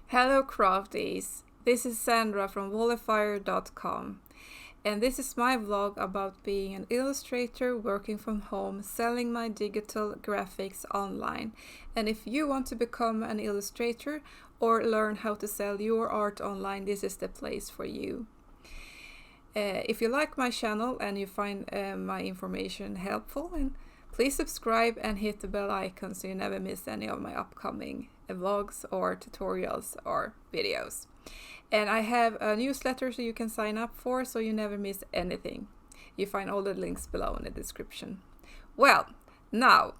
Hello crafties, this is Sandra from Wallifire.com, and this is my vlog about being an illustrator working from home, selling my digital graphics online. And if you want to become an illustrator or learn how to sell your art online, this is the place for you. If you like my channel and you find my information helpful, and please subscribe and hit the bell icon so you never miss any of my upcoming vlogs or tutorials or videos. And I have a newsletter so you can sign up for so you never miss anything. You find all the links below in the description. Well, now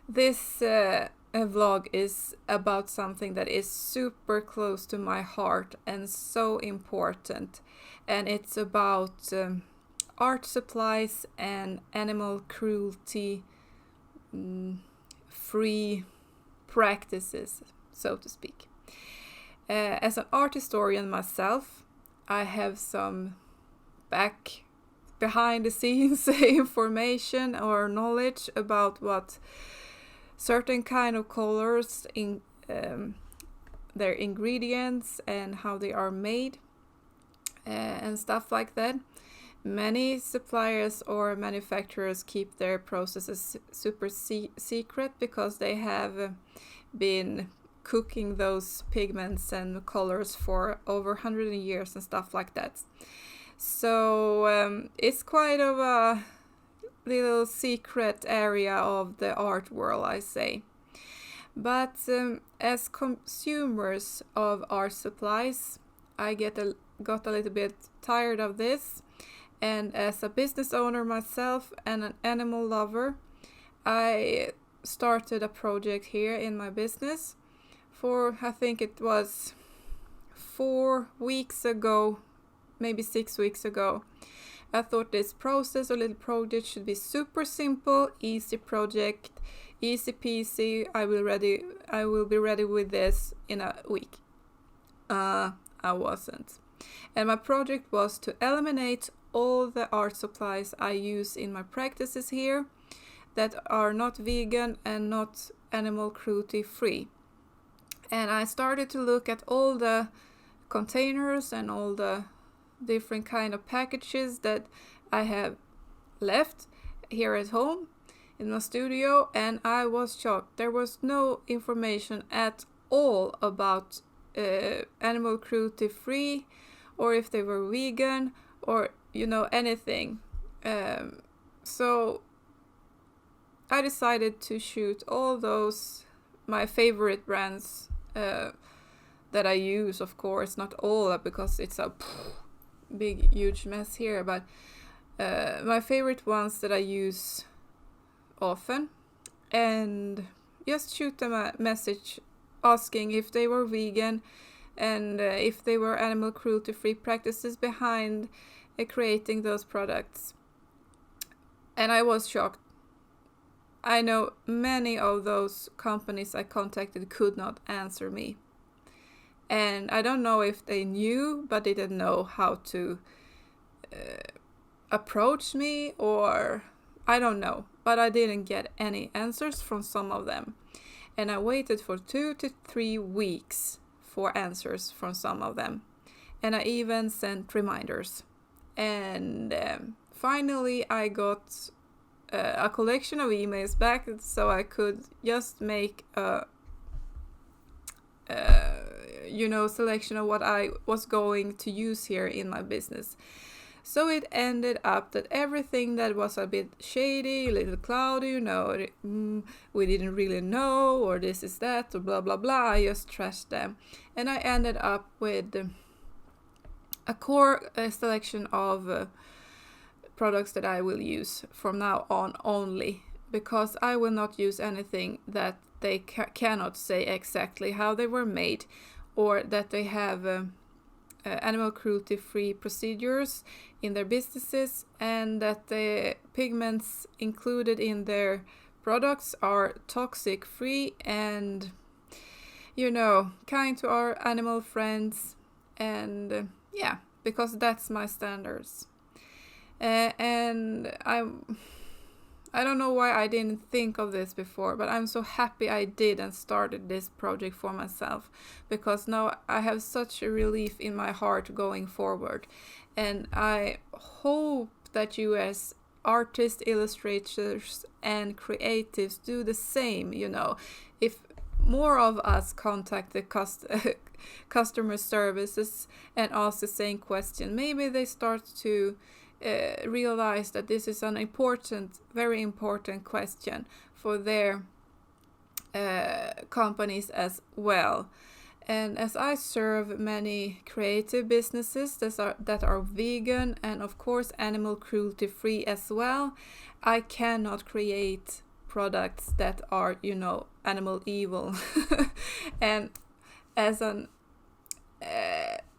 this vlog is about something that is super close to my heart and so important, and it's about art supplies and animal cruelty free practices, so to speak. As an art historian myself, I have some behind the scenes information or knowledge about what certain kind of colors in their ingredients and how they are made and stuff like that. Many suppliers or manufacturers keep their processes super secret because they have been cooking those pigments and colors for over 100 years and stuff like that. So it's quite of a little secret area of the art world, I say. But as consumers of art supplies, I got a little bit tired of this. And as a business owner myself and an animal lover, I started a project here in my business for, I think it was 4 weeks ago, maybe 6 weeks ago. I thought this process or little project should be super simple, easy project, easy peasy. I will be ready with this in a week. I wasn't. And my project was to eliminate all the art supplies I use in my practices here that are not vegan and not animal cruelty free. And I started to look at all the containers and all the different kind of packages that I have left here at home in my studio, and I was shocked. There was no information at all about animal cruelty free, or if they were vegan, or anything. So I decided to shoot all those my favorite brands that I use, of course, not all because it's a big huge mess here, but my favorite ones that I use often, and just shoot them a message asking if they were vegan and if they were animal cruelty free practices behind creating those products. And I was shocked. I know many of those companies I contacted could not answer me. And I don't know if they knew but didn't know how to approach me, or I don't know. But I didn't get any answers from some of them. And I waited for 2 to 3 weeks for answers from some of them. And I even sent reminders. And finally I got a collection of emails back, so I could just make a selection of what I was going to use here in my business. So it ended up that everything that was a bit shady, a little cloudy, we didn't really know, or this is that, or blah blah blah, I just trashed them. And I ended up with a core selection of products that I will use from now on only, because I will not use anything that they cannot say exactly how they were made, or that they have animal cruelty free procedures in their businesses, and that the pigments included in their products are toxic free and kind to our animal friends, and because that's my standards. And I I don't know why I didn't think of this before, but I'm so happy I did and started this project for myself, because now I have such a relief in my heart going forward. And I hope that you as artists, illustrators and creatives do the same, you know. If more of us contact the customer services and ask the same question, maybe they start to realize that this is an important, very important question for their companies as well. And as I serve many creative businesses that are vegan and of course animal cruelty free as well, I cannot create products that are, you know, animal evil. And as an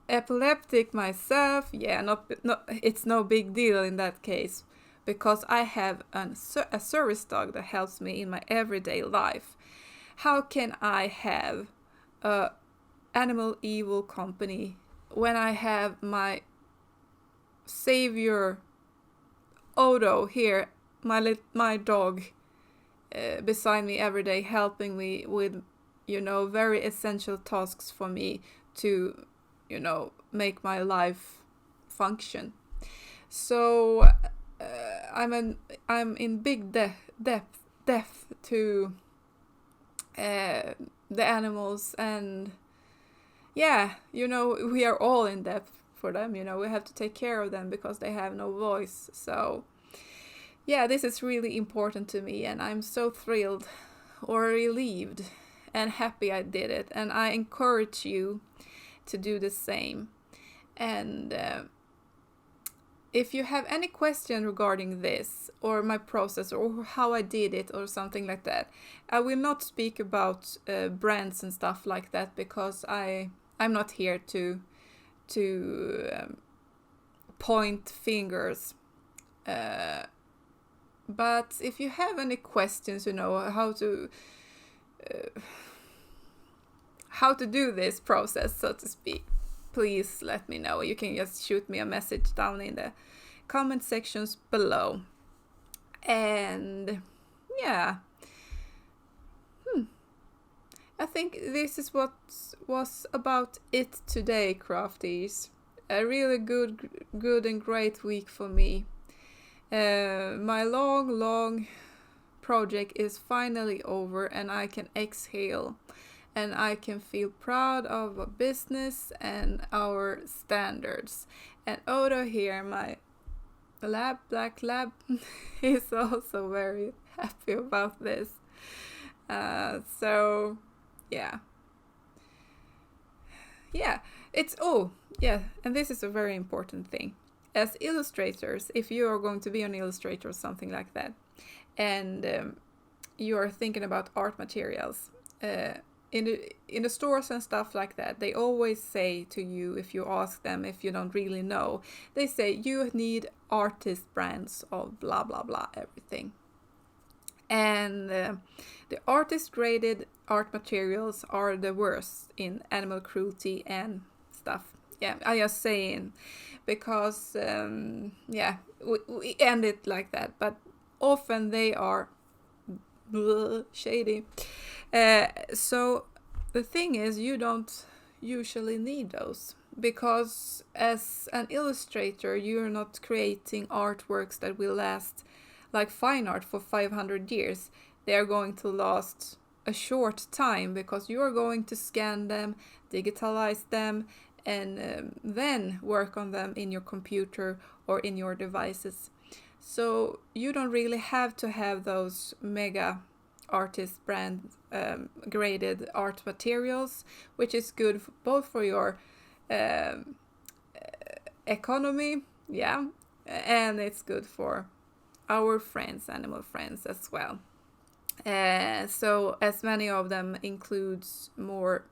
epileptic myself, it's no big deal in that case, because I have a service dog that helps me in my everyday life. How can I have a animal evil company when I have my savior Odo here, my dog, beside me every day, helping me with, you know, very essential tasks for me to, you know, make my life function. So I'm in big depth to the animals, and yeah, you know, we are all in depth for them, you know, we have to take care of them because they have no voice. So yeah, this is really important to me, and I'm so thrilled or relieved and happy I did it, and I encourage you to do the same. And if you have any question regarding this or my process or how I did it or something like that, I will not speak about brands and stuff like that, because I'm not here to point fingers. But if you have any questions, you know, how to do this process, so to speak, please let me know. You can just shoot me a message down in the comment sections below. And yeah, I think this is what was about it today, crafties. A really good and great week for me. My long project is finally over, and I can exhale, and I can feel proud of a business and our standards. And Odo here, my black lab, is also very happy about this. So yeah, and this is a very important thing. As illustrators, if you are going to be an illustrator or something like that, and you are thinking about art materials, in the stores and stuff like that, they always say to you, if you ask them, if you don't really know, they say you need artist brands of blah blah blah everything. And the artist graded art materials are the worst in animal cruelty and stuff. Yeah, I just saying, because we end it like that, but often they are shady. So the thing is, you don't usually need those, because as an illustrator, you're not creating artworks that will last like fine art for 500 years. They are going to last a short time, because you are going to scan them, digitalize them, and then work on them in your computer or in your devices. So you don't really have to have those mega artist brand graded art materials, which is good both for your economy, and it's good for our friends, animal friends as well. So as many of them includes more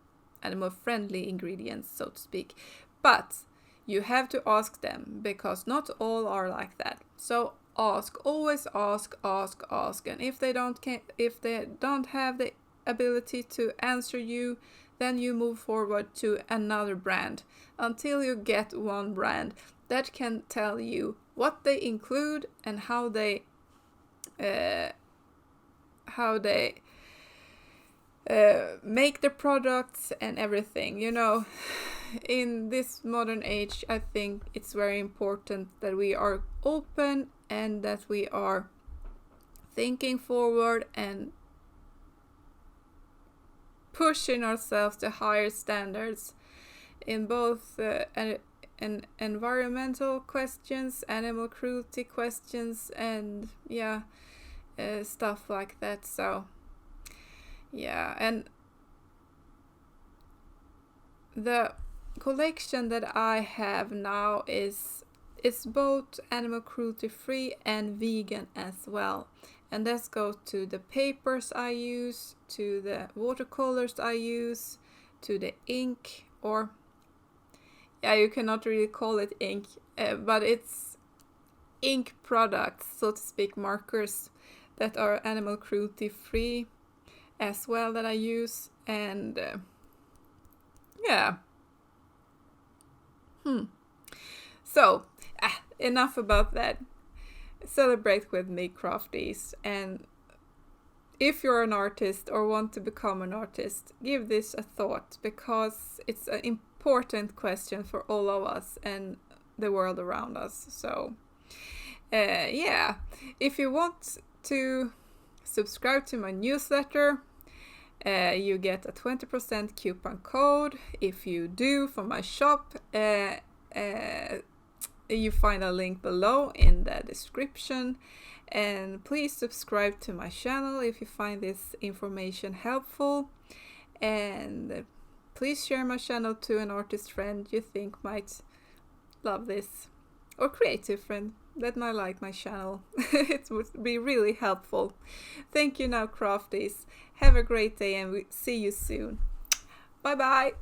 animal friendly ingredients, so to speak, but you have to ask them, because not all are like that. So always ask, and if they don't have the ability to answer you, then you move forward to another brand until you get one brand that can tell you what they include and how they how they make the products and everything. You know, in this modern age, I think it's very important that we are open and that we are thinking forward and pushing ourselves to higher standards in both environmental questions, animal cruelty questions, and stuff like that. So yeah, and the collection that I have now is both animal cruelty free and vegan as well. And this goes to the papers I use, to the watercolors I use, to the ink, or you cannot really call it ink, but it's ink products, so to speak, markers that are animal cruelty free as well that I use. And so enough about that. Celebrate with me, crafties, and if you're an artist or want to become an artist, give this a thought, because it's an important question for all of us and the world around us. So if you want to subscribe to my newsletter, you get a 20% coupon code. If you do, for my shop, you find a link below in the description. And please subscribe to my channel if you find this information helpful, and please share my channel to an artist friend you think might love this, or creative friend that might like my channel. It would be really helpful. Thank you now, crafties. Have a great day, and we see you soon. Bye bye.